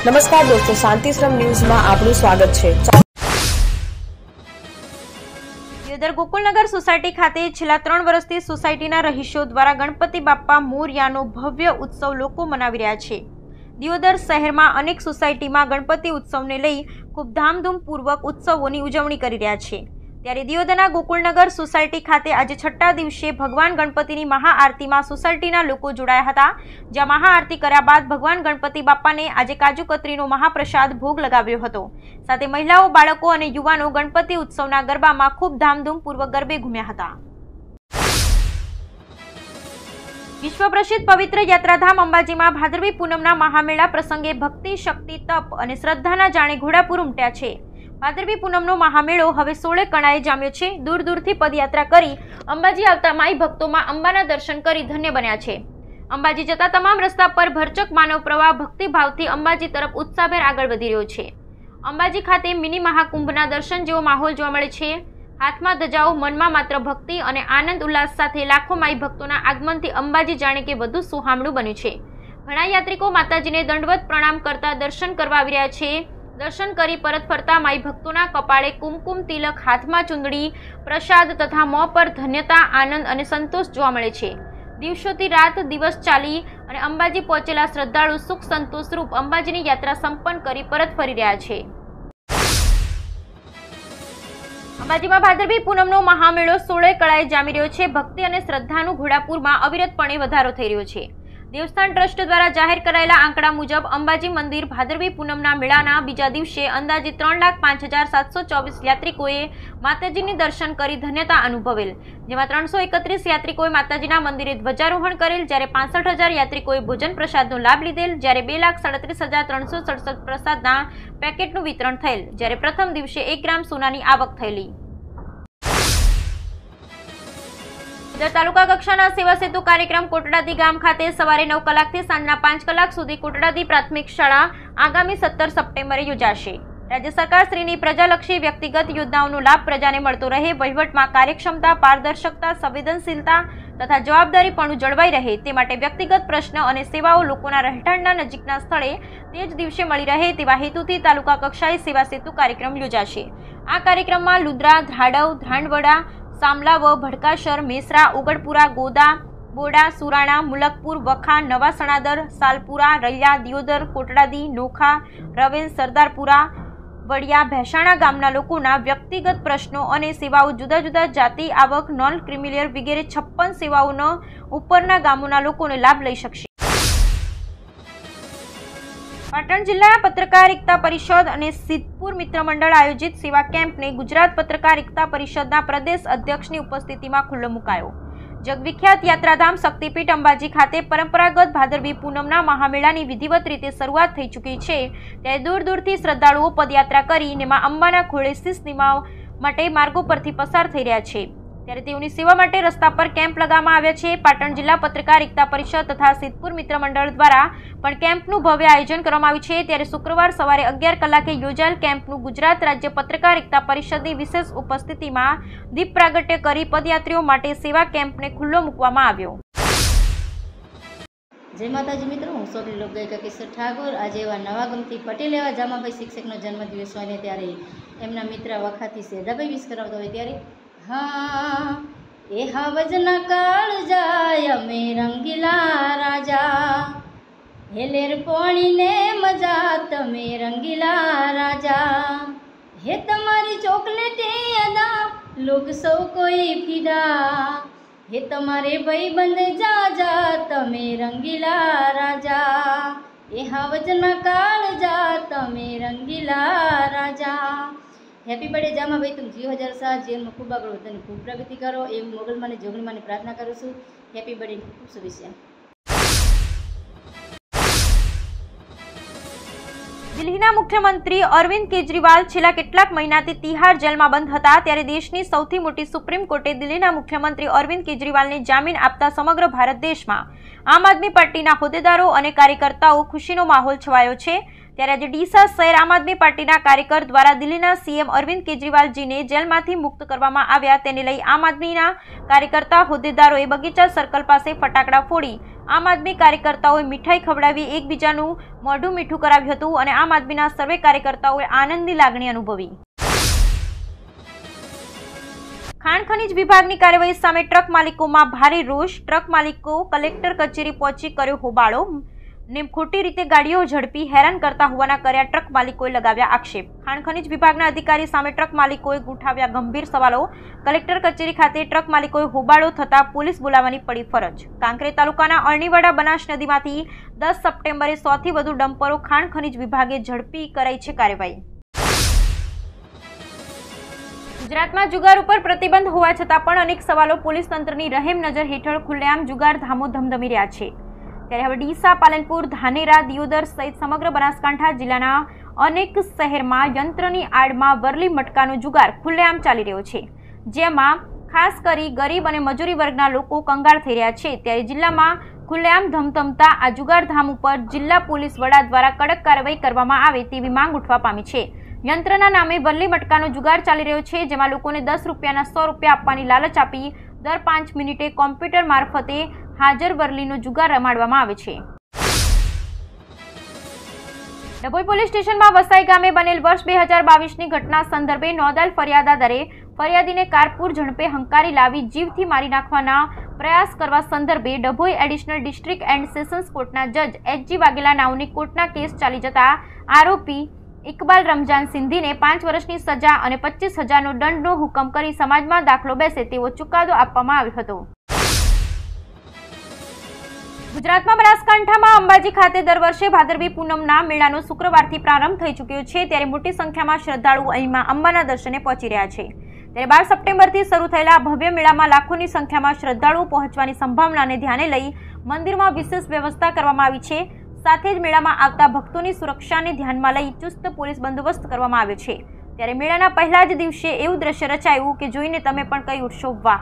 નમસ્કાર દોસ્તો, શાંતિશ્રમ ન્યૂઝમાં આપનું સ્વાગત છે। દિયોદર ગોકુલનગર સોસાયટી ખાતે છેલ્લા 3 વર્ષથી સોસાયટીના રહીશો દ્વારા ગણપતિ બાપ્પા મોરયાનો ભવ્ય ઉત્સવ લોકો મનાવી રહ્યા છે। દિયોદર શહેરમાં અનેક સોસાયટીમાં ગણપતિ ઉત્સવને લઈ ખૂબ ધામધૂમપૂર્વક ઉત્સવોની ઉજવણી કરી રહ્યા છે। ત્યારે દિયોદરના ગોકુલનગર સોસાયટી ખાતે આજે 6ઠા દિવસે ભગવાન ગણપતિની મહાઆરતીમાં સોસાયટીના લોકો જોડાયા હતા, જ્યાં મહાઆરતી કર્યા બાદ ભગવાન ગણપતિ બાપ્પાને આજે કાજુ કતરીનો મહાપ્રસાદ ભોગ લગાવ્યો હતો। સાથે મહિલાઓ, બાળકો અને યુવાનો ગણપતિ ઉત્સવના ગરબામાં ખૂબ ધામધૂમપૂર્વક ગરબે ઘૂમ્યા હતા। વિશ્વ પ્રસિદ્ધ પવિત્ર યાત્રાધામ અંબાજીમાં ભાદરવી પૂનમના મહામેળા પ્રસંગે ભક્તિ, શક્તિ, તપ અને શ્રદ્ધાના જાણે ઘોડાપુર ઉમટ્યા છે। ભાદરવી પૂનમનો મહામેળો હવે 16 કણાએ જામ્યો છે। દૂર દૂરથી પદયાત્રા કરી અંબાજી આવતા માઈ ભક્તોમાં અંબાના દર્શન કરી ધન્ય બન્યા છે। અંબાજી જતા તમામ રસ્તા પર ભરચક માનવ પ્રવાહ ભક્તિભાવથી અંબાજી તરફ ઉત્સાહભેર આગળ વધી રહ્યો છે। અંબાજી ખાતે મિની મહાકુંભના દર્શન જેવો માહોલ જોવા મળે છે। હાથમાં ધજાઓ, મનમાં માત્ર ભક્તિ અને આનંદ ઉલ્લાસ સાથે લાખો માઈ ભક્તોના આગમનથી અંબાજી જાણે કે વધુ સુહામણું બન્યું છે। ઘણા યાત્રિકો માતાજીને દંડવત પ્રણામ કરતા દર્શન કરવા આવી રહ્યા છે। દર્શન કરી પરત ફરતા માઈ ભક્તોના કપાળે કુમકુમ તિલક, હાથમાં ચુંદડી, પ્રસાદ તથા મોં પર ધન્યતા, આનંદ અને સંતોષ જોવા મળે છે। દિવસોથી રાત દિવસ ચાલી અને અંબાજી પહોંચેલા શ્રદ્ધાળુ સુખ સંતોષ રૂપ અંબાજીની યાત્રા સંપન્ન કરી પરત ફરી રહ્યા છે। અંબાજીમાં ભાદરવી પૂનમનો મહામેળો 16 કળાએ જામી રહ્યો છે। ભક્તિ અને શ્રદ્ધાનું ઘોડાપુરમાં અવિરતપણે વધારો થઈ રહ્યો છે। દેવસ્થાન ટ્રસ્ટ દ્વારા જાહેર કરાયેલા આંકડા મુજબ અંબાજી મંદિર ભાદરવી પૂનમના મેળાના બીજા દિવસે અંદાજે 3,05,724 યાત્રિકોએ માતાજીની દર્શન કરી ધન્યતા અનુભવેલ, જેમાં 331 યાત્રિકોએ માતાજીના મંદિરે ધ્વજારોહણ કરેલ, જ્યારે 65,000 યાત્રિકોએ ભોજન પ્રસાદનો લાભ લીધેલ, જ્યારે 2,37,367 પ્રસાદના પેકેટનું વિતરણ થયેલ, જ્યારે પ્રથમ દિવસે 1 ગ્રામ સોનાની આવક થયેલી। તાલુકા કક્ષાના સેવા સેતુ કાર્યક્રમ કોટડાદી ગામ ખાતે સવારે 9 કલાકથી સાંજના 5 કલાક સુધી કોટડાદી પ્રાથમિક શાળા આગામી 17 સપ્ટેમ્બરે યોજાશે। રાજ્ય સરકાર શ્રીની પ્રજાલક્ષી વ્યક્તિગત યોજનાઓનો લાભ પ્રજાને મળતો રહે, વહીવટમાં કાર્યક્ષમતા, પારદર્શકતા, સંવેદનશીલતા તથા જવાબદારીપણું જળવાઈ રહે તે માટે વ્યક્તિગત પ્રશ્ન અને સેવાઓ લોકોના રહેઠાણના નજીકના સ્થળે તે જ દિવસે મળી રહે તેવા હેતુથી તાલુકા કક્ષાએ સેવા સેતુ કાર્યક્રમ યોજાશે। આ કાર્યક્રમમાં લુદ્રા, ધ્રાડવ, ધ્રાંડવડા, સામલાવ, ભડકાશર, મેસરા, ઉગડપુરા, ગોદા, બોડા, સુરાણા, મુલકપુર, વખા, નવા સણાદર, સાલપુરા, રૈયા, દિયોદર, કોટડાદી, નોખા, રવેલ, સરદારપુરા, વડિયા, ભેસાણા ગામના લોકોના વ્યક્તિગત પ્રશ્નો અને સેવાઓ જુદા જુદા જાતિ, આવક, નોન ક્રિમિલિયર વગેરે 56 સેવાઓનો ઉપરના ગામોના લોકોને લાભ લઈ શકશે। પાટણ જિલ્લા પત્રકાર એકતા પરિષદ અને સિદ્ધપુર મિત્ર મંડળ આયોજિત સેવા કેમ્પને ગુજરાત પત્રકાર એકતા પરિષદના પ્રદેશ અધ્યક્ષની ઉપસ્થિતિમાં ખુલ્લો મુકાયો। જગવિખ્યાત યાત્રાધામ શક્તિપીઠ અંબાજી ખાતે પરંપરાગત ભાદરવી પૂનમના મહામેળાની વિધિવત રીતે શરૂઆત થઈ ચૂકી છે, ત્યારે દૂર દૂરથી શ્રદ્ધાળુઓ પદયાત્રા કરીને મા અંબાના ખોળે શીશ નિમાવવા માટે માર્ગો પરથી પસાર થઈ રહ્યા છે, ત્યારે તેઓની સેવા માટે રસ્તા પર કેમ્પ લગાવવામાં આવ્યા છે। પાટણ જિલ્લા પત્રકાર એકતા પરિષદ તથા સિદ્ધપુર મિત્ર મંડળ દ્વારા પણ કેમ્પનું ભવ્ય આયોજન કરવામાં આવ્યું છે। ત્યારે શુક્રવાર સવારે 11 કલાકે યોજાયેલ કેમ્પનું ગુજરાત રાજ્ય પત્રકાર એકતા પરિષદની વિશેષ ઉપસ્થિતિમાં દીપ પ્રાગટ્ય કરી પદયાત્રીઓ માટે સેવા કેમ્પને ખુલ્લો મૂકવામાં આવ્યો। જય માતાજી મિત્રો, હું સોરી લોકગાયિકા કિશોર ઠાકોર। આજે એવા નવાગમથી પટેલ એવા જામાભાઈ શિક્ષકનો જન્મદિવસ હોય ને ત્યારે એમના મિત્ર વખાથી સેધાભાઈ વિશ કરાવતા હોય ત્યારે હા એ હાવજના કાળ જાય અમે રંગીલા રાજા, હેલેર પોણીને મજા તમે રંગીલા રાજા, હે તમારી ચોકલેટી અદા લોક સૌ કોઈ ફિદા, હે તમારે ભાઈબંધ જાજા તમે રંગીલા રાજા, એ હાવજના કાળ જા તમે રંગીલા રાજા। હેપી બર્થડે જામાભાઈ, તમે જીવ હજાર સાથ જીવનમાં ખૂબ આગળ વધો અને ખૂબ પ્રગતિ કરો એવું મોગલમાની જોગણીમાની પ્રાર્થના કરું છું। હેપી બર્થડે, ખૂબ શુભેચ્છા। દિલ્હીના મુખ્યમંત્રી અરવિંદ કેજરીવાલ છેલ્લા કેટલાક મહિનાથી તિહાર જેલમાં બંધ હતા, ત્યારે દેશની સૌથી મોટી સુપ્રીમ કોર્ટે દિલ્હીના મુખ્યમંત્રી અરવિંદ કેજરીવાલને જામીન આપતા સમગ્ર ભારત દેશમાં આમ આદમી પાર્ટીના હોદ્દેદારો અને કાર્યકર્તાઓ ખુશીનો માહોલ છવાયો છે। ત્યારે આજે ડીસા શહેર આમ આદમી પાર્ટીના કાર્યકર દ્વારા દિલ્હીના સીએમ અરવિંદ કેજરીવાલજીને જેલમાંથી મુક્ત કરવામાં આવ્યા, તેને લઈ આમ આદમીના કાર્યકર્તા હોદ્દેદારોએ બગીચા સર્કલ પાસે ફટાકડા ફોડી આમ આદમી કાર્યકર્તાઓએ મીઠાઈ ખવડાવી એકબીજાનું મોઢું મીઠું કરાવ્યું હતું અને આમ આદમીના સર્વે કાર્યકર્તાઓએ આનંદની લાગણી અનુભવી. ખાણ ખનીજ વિભાગની કાર્યવાહી સામે ટ્રક માલિકોમાં ભારે રોષ. ટ્રક માલિકો કલેક્ટર કચેરી પહોંચી કર્યો હોબાળો ને ખોટી રીતે ગાડીઓ ઝડપી હેરાન કરતા હોવાના કર્યા ટ્રક માલિકોએ લગાવ્યા આક્ષેપ. ખાણ ખનીજ વિભાગના અધિકારી સામે ટ્રક માલિકોએ ઉઠાવ્યા ગંભીર સવાલો. કલેક્ટર કચેરી ખાતે ટ્રક માલિકોએ હોબાળો થતા પોલીસ બોલાવવાની પડી ફરજ. કાંકરેજ તાલુકાના અરણીવાડા બનાસ નદીમાંથી 10 સપ્ટેમ્બરે 100 થી વધુ ડમ્પરો ખાણ ખનીજ વિભાગે ઝડપી કરાઈ છે કાર્યવાહી. ગુજરાતમાં જુગાર ઉપર પ્રતિબંધ હોવા છતાં પણ અનેક સવાલો પોલીસ તંત્રની રહેમ નજર હેઠળ ખુલ્લેઆમ જુગાર ધામો ધમધમી રહ્યા છે. ત્યારે હવે ડીસા, પાલનપુર, ધાનેરા, દિયોદર સહિત સમગ્ર બનાસકાંઠા જિલ્લાના અનેક શહેરમાં યંત્રની આડમાં વરલી મટકાનો જુગાર ખુલ્લેઆમ ચાલી રહ્યો છે, જેમાં ખાસ કરી ગરીબ અને મજૂરી વર્ગના લોકો કંગાળ થઈ રહ્યા છે. ત્યારે જિલ્લામાં ખુલ્લેઆમ ધમધમતા આ જુગાર ધામ ઉપર જિલ્લા પોલીસ વડા દ્વારા કડક કાર્યવાહી કરવામાં આવે તેવી માંગ ઉઠવા પામી છે. યંત્રના નામે વરલી મટકાનો જુગાર ચાલી રહ્યો છે, જેમાં લોકોને 10 રૂપિયાના 100 રૂપિયા આપવાની લાલચ આપી દર 5 મિનિટે કોમ્પ્યુટર મારફતે હાજર વરલીનો જુગાર રમાડવામાં આવે છે. ડભોઈ પોલીસ સ્ટેશનમાં વસાઈ ગામે બનેલ વર્ષ 2022ની ઘટના સંદર્ભે નોંધાયેલ ફરિયાદ આધારે ફરિયાદીને કારપૂર ઝડપે હંકારી લાવી જીવથી મારી નાખવાના પ્રયાસ કરવા સંદર્ભે Dabhoi additional district and sessions કોર્ટના જજ એચ.જી. વાઘેલા નાઓની કોર્ટના કેસ ચાલી જતા આરોપી ઇકબાલ રમજાન સિંધીને 5 વર્ષની સજા અને 25,000નો દંડનો હુકમ કરી સમાજમાં દાખલો બેસે તેવો ચુકાદો આપવામાં આવ્યો હતો. ગુજરાતમાં બનાસકાંઠામાં અંબાજી ખાતે દર વર્ષે ભાદરવી પૂનમના મેળાનો શુક્રવારથી પ્રારંભ થઈ ચૂક્યો છે. ત્યારે મોટી સંખ્યામાં શ્રદ્ધાળુઓ અહીંમાં અંબાના દર્શને પહોંચી રહ્યા છે. ત્યારે 12 સપ્ટેમ્બરથી શરૂ થયેલા ભવ્ય મેળામાં લાખોની સંખ્યામાં શ્રદ્ધાળુઓ પહોંચવાની સંભાવનાને ધ્યાને લઈ મંદિરમાં વિશેષ વ્યવસ્થા કરવામાં આવી છે. સાથે જ મેળામાં આવતા ભક્તોની સુરક્ષાને ધ્યાનમાં લઈ ચુસ્ત પોલીસ બંદોબસ્ત કરવામાં આવ્યો છે. ત્યારે મેળાના પહેલા જ દિવસે એવું દ્રશ્ય રચાયું કે જોઈને તમે પણ કહી ઉઠશો વાહ.